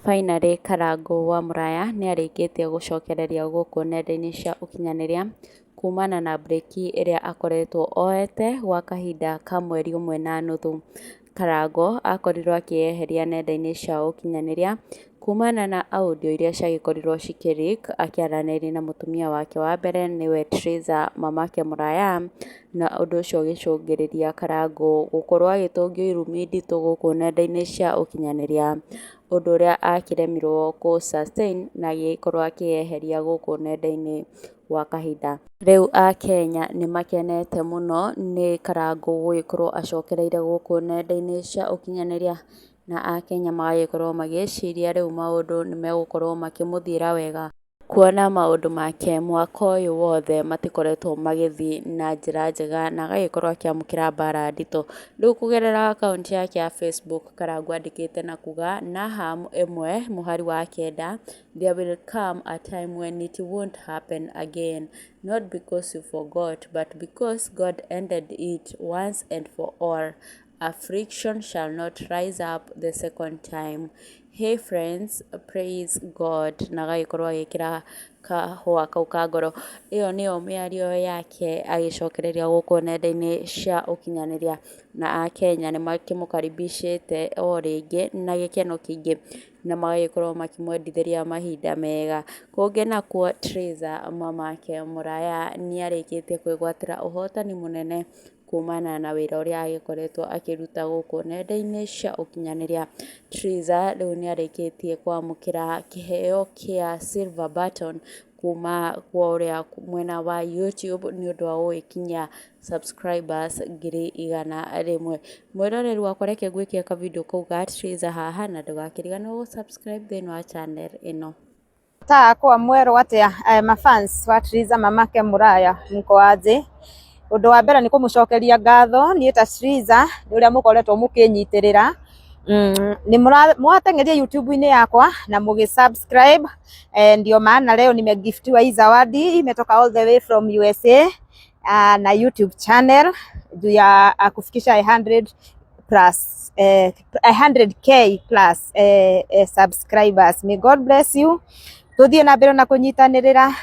Finally, Karangũ wa Mũraya nĩarĩkĩtie gũcokereria gũkũ nenda-inĩ cia ũkinyanĩria kumana na breki ĩrĩa akoretwo oete gwa kahinda ka mweri ũmwe na nuthu. Karangũ akorirwo akĩyeheria nenda-inĩ cia ũkinyanĩria kumana na audio iria ciagĩkorirwo cikĩ-leak akĩaranĩria na mũtumia wake wa mbere nĩwe Triza Mamake Mũraya, na ũndũ ũcio ũgĩcũngĩrĩria Karangũ gũkorwo agĩtũngio irumi nditũ gũkũ nenda-inĩ cia ũkinyanĩria, ũndũ ũrĩa akĩremirwo kũ sustain na agĩkorwo akĩyeheria gũkũ nenda-inĩ gwa kahinda. Rĩu Akenya nĩmakenete mũno nĩ Karangũ gũgĩkorwo acokereire gũkũ nenda-inĩ cia ũkinyanĩria, na Akenya magagĩkorwo magĩciria rĩu maũndũ nĩmegũkorwo makĩmũthiĩra wega, kuona maũndũ make mwaka ũyũ wothe matikoretwo magĩthiĩ na njĩra njega na agagĩkorwo akĩamũkĩra mbara nditũ. Rĩu kũgerera akaunti yake ya Facebook, Karangũ andĩkĩte na kuga Naham 1:9, there will come a time when it won't happen again, not because you forgot but because God ended it once and for all. Affliction shall not rise up the second time. Hey friends, praise God. Na agagĩkorwo agĩkĩra kahũa kau ka ngoro. Ĩyo nĩyo mĩario yake agĩcokereria gũkũ nenda-inĩ cia ũkinyanĩria, na Akenya nĩmakĩmũkaribicĩte o rĩngĩ na gĩkeno kĩingĩ na magagĩkorwo makĩmwendithĩria mahinda mega. Kũngĩ nakuo, Triza Mamake Mũraya nĩarĩkĩtie kwĩgwatĩra ũhotani mũnene kumana na wĩra ũrĩa agĩkoretwo akĩruta gũkũ nenda-inĩ cia ũkinyanĩria. Triza rĩu nĩarĩkĩtie kwamũkĩra kĩheo kĩa silver button kuma kũrĩa mwena wa YouTube nĩũndũ wa gũgĩkinyia subscribers 100,000. Mwĩroreri wakwa reke ngwĩkie ka video kau ga Triza haha, na ndũgakĩriganĩrwo gũ subscribe thĩinĩ wa channel ĩno. Kwa mwero atia mafans wa Triza Mamake Mũraya mko aje? Ũndũ wa mbere nĩ kũmũcokeria ngatho niĩ ta Triza ũrĩa mũkoretwo mũkĩnyitirĩra, ni mwateng'eria YouTube-inĩ yakwa na mũgĩ-subscribe, ndio maana leo nimegiftiwa hii zawadi imetoka all the way from USA na YouTube channel juu ya kufikisha 100k plus subscribers. May God bless you. Tuthiĩ na mbere na kũnyitanĩrĩra,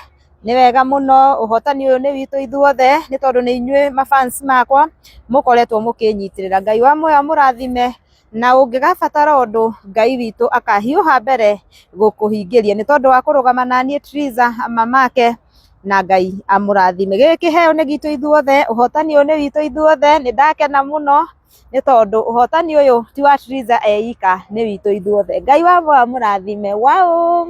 nĩ wega mũno. Ũhotani ũyũ nĩ witũ ithuothe nĩ tondũ nĩ inyuĩ mafans makwa mũkoretwo mũkĩnyitirĩra. Ngai wa muoyo amũrathime, na ũngĩgabatara ũndũ Ngai witũ akahiũha mbere gũkũhingĩria nĩ tondũ wa kũrũgama na niĩ Triza Mamake, na Ngai amũrathime. Gĩkĩ kĩheo nĩ gitũ ithuothe, ũhotani ũyũ nĩ witũ ithuothe. Nĩ ndakena mũno nĩ tondũ ũhotani ũyũ ti wa Triza eika, nĩ witũ ithuothe. Ngai wa muoyo amũrathime. Wow.